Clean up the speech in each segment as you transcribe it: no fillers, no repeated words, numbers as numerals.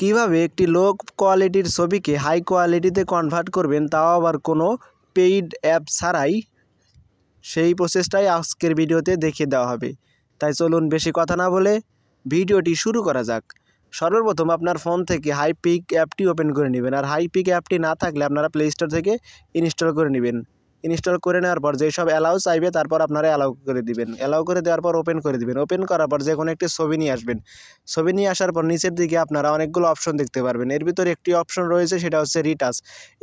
কিভাবে একটি লো কোয়ালিটির ছবিকে হাই কোয়ালিটিতে কনভার্ট করবেন, তাও আবার কোনো পেইড অ্যাপ ছাড়াই, সেই প্রসেসটাই আজকের ভিডিওতে দেখিয়ে দেওয়া হবে। তাই চলুন বেশি কথা না বলে ভিডিওটি শুরু করা যাক। সর্বপ্রথম আপনার ফোন থেকে হাইপিক অ্যাপটি ওপেন করে নেবেন, আর হাইপিক অ্যাপটি না থাকলে আপনারা প্লে স্টোর থেকে ইনস্টল করে নেবেন। ইনস্টল করে নেওয়ার পর যেসব অ্যালাউ চাইবে তারপর আপনারা অ্যালাউ করে দিবেন। অ্যালাউ করে দেওয়ার পর ওপেন করে দিবেন। ওপেন করার পর যে কোনো একটি ছবি নিয়ে আসবেন। ছবি নিয়ে আসার পর নিচের দিকে আপনারা অনেকগুলো অপশন দেখতে পারবেন। এর ভিতরে একটি অপশন রয়েছে, সেটা হচ্ছে রিটাচ।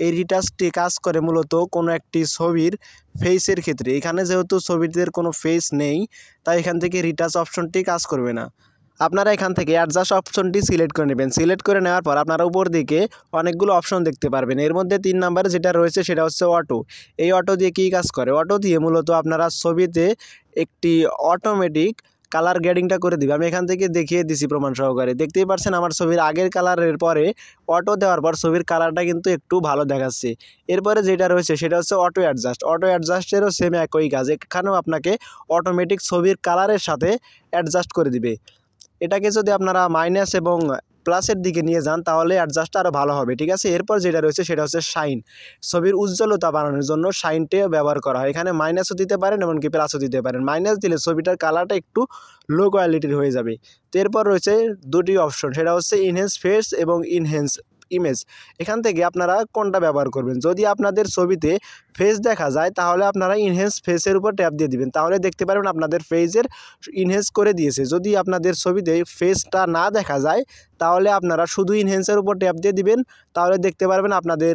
এই রিটাচটি কাজ করে মূলত কোনো একটি ছবির ফেসের ক্ষেত্রে। এখানে যেহেতু ছবিটির কোনো ফেস নেই, তাই এখান থেকে রিটাচ অপশনটি কাজ করবে না। আপনারা এখান থেকে অ্যাডজাস্ট অপশনটি সিলেক্ট করে নেবেন। সিলেক্ট করে নেওয়ার পর আপনারা উপর দিকে অনেকগুলো অপশন দেখতে পারবেন। এর মধ্যে 3 নম্বরে যেটা রয়েছে সেটা হচ্ছে অটো। এই অটো দিয়ে কী কাজ করে? অটো দিয়ে মূলত আপনারা ছবিতে একটি অটোমেটিক কালার গ্রেডিংটা করে দিবে। আমি এখান থেকে দেখিয়ে দিছি প্রমাণ সহকারে। দেখতেই পাচ্ছেন আমার ছবির আগের কালারের পরে অটো দেওয়ার পর ছবির কালারটা কিন্তু একটু ভালো দেখাচ্ছে। এরপরে যেটা রয়েছে সেটা হচ্ছে অটো অ্যাডজাস্ট। অটো অ্যাডজাস্টেরও সেম একই কাজ। এখানেও আপনাকে অটোমেটিক ছবির কালারের সাথে অ্যাডজাস্ট করে দিবে। এটাকে যদি আপনারা মাইনাস এবং প্লাসের দিকে নিয়ে যান তাহলে অ্যাডজাস্টটা আরও ভালো হবে, ঠিক আছে। এরপর যেটা রয়েছে সেটা হচ্ছে শাইন। ছবির উজ্জ্বলতা বাড়ানোর জন্য শাইনটিও ব্যবহার করা হয়। এখানে মাইনাসও দিতে পারেন, এমনকি প্লাসও দিতে পারেন। মাইনাস দিলে ছবিটার কালারটা একটু লো কোয়ালিটির হয়ে যাবে। তো এরপর রয়েছে দুটি অপশন, সেটা হচ্ছে ইনহ্যান্স ফেস এবং ইনহ্যান্স ইমেজ। এখান থেকে আপনারা কোনটা ব্যবহার করবেন। যদি আপনাদের ছবিতে ফেস দেখা যায় তাহলে আপনারা ইনহ্যান্স ফেসের উপর ট্যাপ দিয়ে দিবেন, তাহলে দেখতে পারবেন আপনাদের ফেসের ইনহ্যান্স করে দিয়েছে। যদি আপনাদের ছবিতে ফেসটা না দেখা যায় তাহলে আপনারা শুধু ইনহ্যান্সের উপর ট্যাপ দিয়ে দিবেন, তাহলে দেখতে পারবেন আপনাদের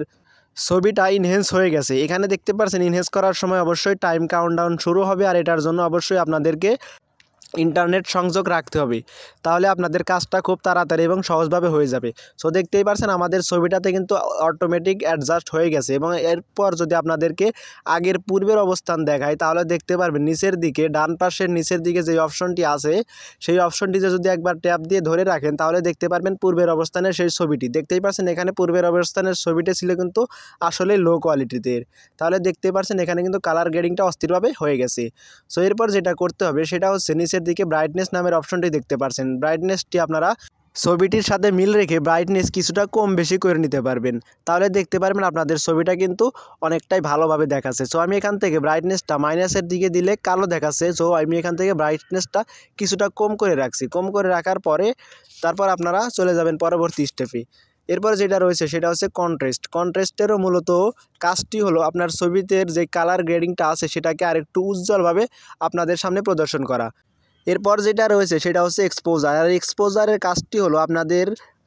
ছবিটা ইনহ্যান্স হয়ে গেছে। এখানে দেখতে পাচ্ছেন ইনহ্যান্স করার সময় অবশ্যই টাইম কাউন্টডাউন শুরু হবে, আর এটার জন্য অবশ্যই আপনাদেরকে ইন্টারনেট সংযোগ রাখতে হবে, তাহলে আপনাদের কাজটা খুব তাড়াতাড়ি এবং সহজভাবে হয়ে যাবে। সো দেখতেই পারছেন আমাদের ছবিটাতে কিন্তু অটোমেটিক অ্যাডজাস্ট হয়ে গেছে। এবং এরপর যদি আপনাদেরকে আগের পূর্বের অবস্থান দেখায় তাহলে দেখতে পারবেন নিচের দিকে ডান পাশের নিচের দিকে যে অপশনটি আছে সেই অপশনটিতে যদি একবার ট্যাপ দিয়ে ধরে রাখেন তাহলে দেখতে পারবেন পূর্বের অবস্থানের সেই ছবিটি। দেখতেই পাচ্ছেন এখানে পূর্বের অবস্থানের ছবিটা ছিল কিন্তু আসলে লো কোয়ালিটিতে। তাহলে দেখতে পাচ্ছেন এখানে কিন্তু কালার গ্রেডিংটা অস্থিরভাবে হয়ে গেছে। সো এরপর যেটা করতে হবে সেটা হচ্ছে নিচের দিকে ব্রাইটনেস নামের অপশনটি দেখতে পাচ্ছেন। ব্রাইটনেসটি আপনারা ছবিটির সাথে মিল রেখে ব্রাইটনেস কিছুটা কম বেশি করে নিতে পারবেন, তাহলে দেখতে পারবেন আপনাদের ছবিটা কিন্তু অনেকটাই ভালোভাবে দেখাচ্ছে। সো আমি এখান থেকে ব্রাইটনেসটা মাইনাসের দিকে দিলে কালো দেখাচ্ছে, সো আমি এখান থেকে ব্রাইটনেসটা কিছুটা কম করে রাখছি। কম করে রাখার পরে তারপর আপনারা চলে যাবেন পরবর্তী স্টেপে। এরপর যেটা রয়েছে সেটা হচ্ছে কন্ট্রাস্ট। কন্ট্রাস্টেরও মূলত কাজটি হলো আপনার ছবিতে যে কালার গ্রেডিংটা আছে সেটাকে আরেকটু উজ্জ্বলভাবে আপনাদের সামনে প্রদর্শন করা। এরপর যেটা রয়েছে সেটা হচ্ছে এক্সপোজার। আর এক্সপোজারের কাজটি হলো আপনাদের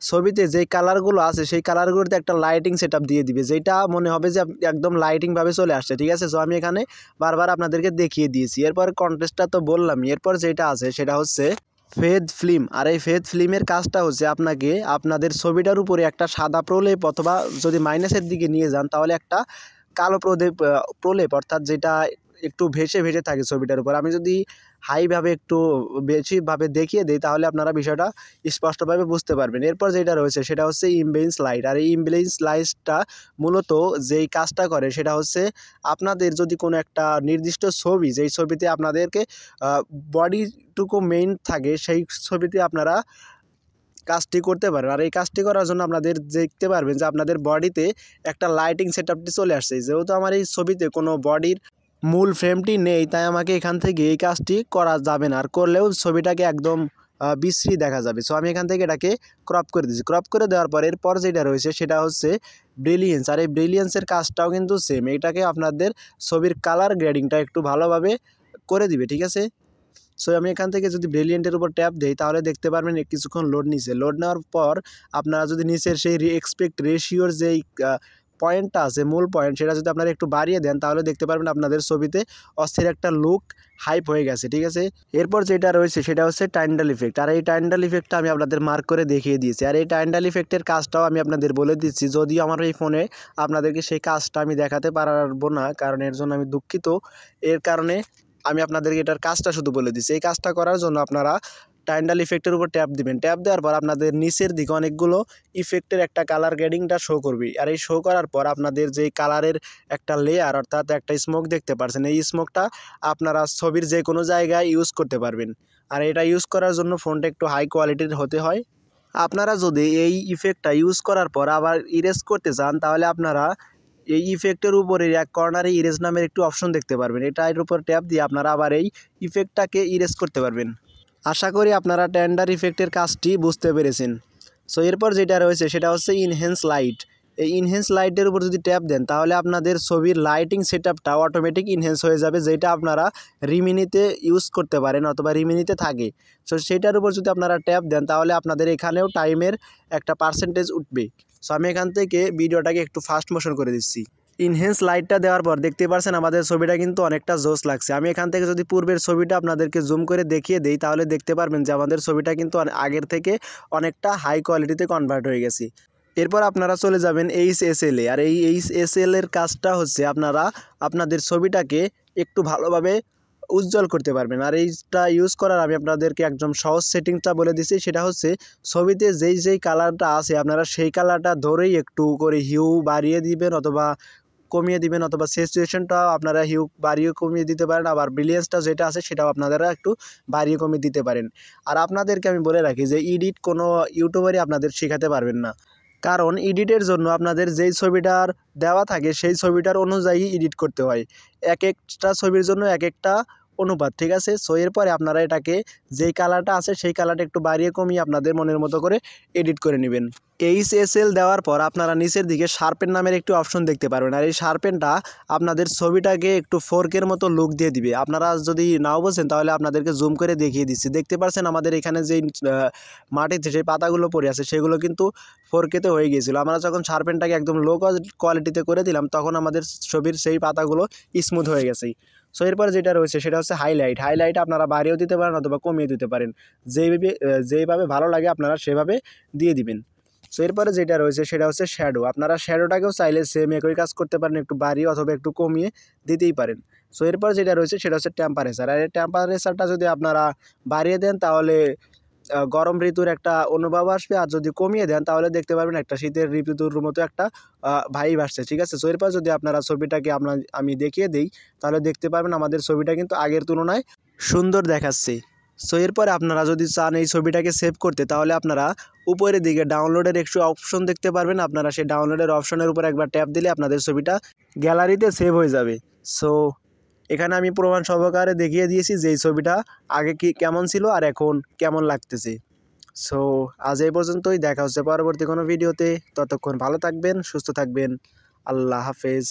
ছবিতে যেই কালারগুলো আছে সেই কালারগুলোতে একটা লাইটিং সেটআপ দিয়ে দিবে, যেটা মনে হবে যে একদম লাইটিংভাবে চলে আসছে, ঠিক আছে। সো আমি এখানে বারবার আপনাদেরকে দেখিয়ে দিয়েছি। এরপর কন্ট্রাস্টটা তো বললামই। এরপর যেটা আছে সেটা হচ্ছে ফেদ ফিল্ম। আর এই ফেদ ফিল্মের কাজটা হচ্ছে আপনাকে আপনাদের ছবিটার উপরে একটা সাদা প্রলেপ, অথবা যদি মাইনাসের দিকে নিয়ে যান তাহলে একটা কালো প্রলেপ অর্থাৎ যেটা একটু ভেসে ভেসে থাকে ছবিটার উপর। আমি যদি হাইভাবে একটু বেশিভাবে দেখিয়ে দিই তাহলে আপনারা বিষয়টা স্পষ্টভাবে বুঝতে পারবেন। এরপর যেটা রয়েছে সেটা হচ্ছে ইমবেলেন্স লাইট। আর এই ইমবেলেন্স লাইটটা মূলত যেই কাজটা করে সেটা হচ্ছে আপনাদের যদি কোনো একটা নির্দিষ্ট ছবি, যেই ছবিতে আপনাদেরকে বডিটুকু মেইন থাকে সেই ছবিতে আপনারা কাজটি করতে পারেন। আর এই কাজটি করার জন্য আপনাদের দেখতে পারবেন যে আপনাদের বডিতে একটা লাইটিং সেটআপটি চলে আসছে। যেহেতু আমার এই ছবিতে কোনো বডির মূল ফ্রেমটি নেই, তাই আমাকে এখান থেকে এই কাজটি করা যাবে না। আর করলেও ছবিটাকে একদম বিশ্রী দেখা যাবে। সো আমি এখান থেকে এটাকে ক্রপ করে দিচ্ছি। ক্রপ করে দেওয়ার পর এরপর যেটা রয়েছে সেটা হচ্ছে ব্রিলিয়েন্স। আর এই ব্রিলিয়েন্সের কাজটাও কিন্তু সেম। এটাকে আপনাদের ছবির কালার গ্রেডিংটা একটু ভালোভাবে করে দিবে, ঠিক আছে। সো আমি এখান থেকে যদি ব্রিলিয়েন্টের উপর ট্যাপ দেই তাহলে দেখতে পারবেন কিছুক্ষণ লোড নিচ্ছে। লোড নেওয়ার পর আপনারা যদি নিচের সেই এক্সপেক্ট রেশিওর যেই পয়েন্টটা আছে, মূল পয়েন্ট, সেটা যদি আপনারা একটু বাড়িয়ে দেন তাহলে দেখতে পারবেন আপনাদের ছবিতে অস্থির একটা লুক হাইপ হয়ে গেছে, ঠিক আছে। এরপর যেটা রয়েছে সেটা হচ্ছে টাইন্ডাল ইফেক্ট। আর এই টাইন্ডাল ইফেক্টটা আমি আপনাদের মার্ক করে দেখিয়ে দিয়েছি। আর এই টাইন্ডাল ইফেক্টের কাজটাও আমি আপনাদের বলে দিচ্ছি, যদিও আমার এই ফোনে আপনাদেরকে সেই কাজটা আমি দেখাতে পারবো না, কারণ এর জন্য আমি দুঃখিত। এর কারণে আমি আপনাদেরকে এটার কাজটা শুধু বলে দিচ্ছি। এই কাজটা করার জন্য আপনারা টাইন্ডাল ইফেক্টের উপর ট্যাপ দিবেন। ট্যাপ দেওয়ার পর আপনাদের নিচের দিকে অনেকগুলো ইফেক্টের একটা কালার গ্রেডিংটা শো করবে। আর এই শো করার পর আপনাদের যেই কালারের একটা লেয়ার অর্থাৎ একটা স্মোক দেখতে পাচ্ছেন, এই স্মোকটা আপনারা ছবির যে কোনো জায়গায় ইউজ করতে পারবেন। আর এটা ইউজ করার জন্য ফোনটা একটু হাই কোয়ালিটির হতে হয়। আপনারা যদি এই ইফেক্টটা ইউজ করার পর আবার ইরেজ করতে চান তাহলে আপনারা এই ইফেক্টের উপরে এক কর্নারে ইরেজ নামের একটু অপশন দেখতে পারবেন। এর উপর ট্যাপ দিয়ে আপনারা আবার এই ইফেক্টটাকে ইরেজ করতে পারবেন। আশা করি আপনারা টেন্ডার ইফেক্টের কাজটি বুঝতে পেরেছেন। সো এরপর যেটা রয়েছে সেটা হচ্ছে ইনহ্যান্স লাইট। এই ইনহ্যান্স লাইটের উপর যদি ট্যাপ দেন তাহলে আপনাদের ছবির লাইটিং সেটআপটা অটোমেটিক ইনহ্যান্স হয়ে যাবে, যেটা আপনারা রিমিনিতে ইউজ করতে পারেন অথবা রিমিনিতে থাকে। সো সেটার উপর যদি আপনারা ট্যাপ দেন তাহলে আপনাদের এখানেও টাইমের একটা পার্সেন্টেজ উঠবে। সো আমি এখান থেকে ভিডিওটাকে একটু ফাস্ট মোশন করে দিচ্ছি। ইনহ্যান্স লাইটটা দেওয়ার পর দেখতে পাচ্ছেন আমাদের ছবিটা কিন্তু অনেকটা জোস লাগছে। আমি এখান থেকে যদি পূর্বের ছবিটা আপনাদেরকে জুম করে দেখিয়ে দেই তাহলে দেখতে পারবেন যে আমাদের ছবিটা কিন্তু আগের থেকে অনেকটা হাই কোয়ালিটিতে কনভার্ট হয়ে গেছে। এরপর আপনারা চলে যাবেন HSL আর এই HSL এর কাজটা হচ্ছে আপনারা আপনাদের ছবিটাকে একটু ভালোভাবে উজ্জ্বল করতে পারবেন। আর এইটা ইউজ করার আমি আপনাদেরকে একদম সহজ সেটিংসটা বলে দিচ্ছি, সেটা হচ্ছে ছবিতে যেই কালারটা আছে আপনারা সেই কালারটা ধরেই একটু করে হিউ বাড়িয়ে দিবেন অথবা কমিয়ে দিবেন, অথবা স্যাচুরেশনটাও আপনারা হিউ বাড়িয়ে কমিয়ে দিতে পারেন, আবার ব্রিলিয়েন্সটা যেটা আছে সেটাও আপনারা একটু বাড়িয়ে কমিয়ে দিতে পারেন। আর আপনাদেরকে আমি বলে রাখি যে এডিট কোনো ইউটিউবারই আপনাদের শেখাতে পারবেন না, কারণ এডিটের জন্য আপনাদের যেই ছবিটার দেওয়া থাকে সেই ছবিটার অনুযায়ী এডিট করতে হয়। এক একটা ছবির জন্য এক একটা অনুপাত, ঠিক আছে। সো এরপরে আপনারা এটাকে যেই কালারটা আছে সেই কালারটা একটু বাড়িয়ে কমিয়ে আপনাদের মনের মতো করে এডিট করে নেবেন। HSL দেওয়ার পর আপনারা নিচের দিকে শার্পেন নামের একটি অপশন দেখতে পারবেন। আর এই শার্পেনটা আপনাদের ছবিটাকে একটু ফোরকের মতো লুক দিয়ে দিবে। আপনারা যদি নাও বোঝেন তাহলে আপনাদেরকে জুম করে দেখিয়ে দিচ্ছি। দেখতে পাচ্ছেন আমাদের এখানে যেই মাটিতে সেই পাতাগুলো পড়ে আছে সেগুলো কিন্তু 4K-তে হয়ে গিয়েছিলো। আমরা যখন শার্পেনটাকে একদম লো কোয়ালিটিতে করে দিলাম তখন আমাদের ছবির সেই পাতাগুলো স্মুথ হয়ে গেছে। সো এরপর যেটা রয়েছে সেটা হচ্ছে হাইলাইট আপনারা বাড়িয়েও দিতে পারেন অথবা কমিয়ে দিতে পারেন, যেইভাবে ভালো লাগে আপনারা সেভাবে দিয়ে দিবেন। সো এরপরে যেটা রয়েছে সেটা হচ্ছে শ্যাডো। আপনারা শ্যাডোটাকেও চাইলে সেম একই কাজ করতে পারেন, একটু বাড়িয়ে অথবা একটু কমিয়ে দিতেই পারেন। সো এরপর যেটা রয়েছে সেটা হচ্ছে টেম্পারেচার। আর এই টেম্পারেচারটা যদি আপনারা বাড়িয়ে দেন তাহলে গরম ঋতুর একটা অনুভব আসবে, আর যদি কমিয়ে দেন তাহলে দেখতে পারবেন একটা শীতের ঋতুর মতো একটা ভাইব আসছে, ঠিক আছে। সো এরপর যদি আপনারা ছবিটাকে আমি দেখিয়ে দিই তাহলে দেখতে পারবেন আমাদের ছবিটা কিন্তু আগের তুলনায় সুন্দর দেখাচ্ছে। সো এরপরে আপনারা যদি চান এই ছবিটাকে সেভ করতে তাহলে আপনারা উপরের দিকে ডাউনলোডের একটু অপশন দেখতে পারবেন। আপনারা সেই ডাউনলোডের অপশনের উপর একবার ট্যাপ দিলে আপনাদের ছবিটা গ্যালারিতে সেভ হয়ে যাবে। সো এখানে আমি প্রমাণ সহকারে দেখিয়ে দিয়েছি যে এই ছবিটা আগে কেমন ছিল আর এখন কেমন লাগতেছে। সো আজ এই পর্যন্তই, দেখা হচ্ছে পরবর্তী কোনো ভিডিওতে। ততক্ষণ ভালো থাকবেন, সুস্থ থাকবেন, আল্লাহ হাফেজ।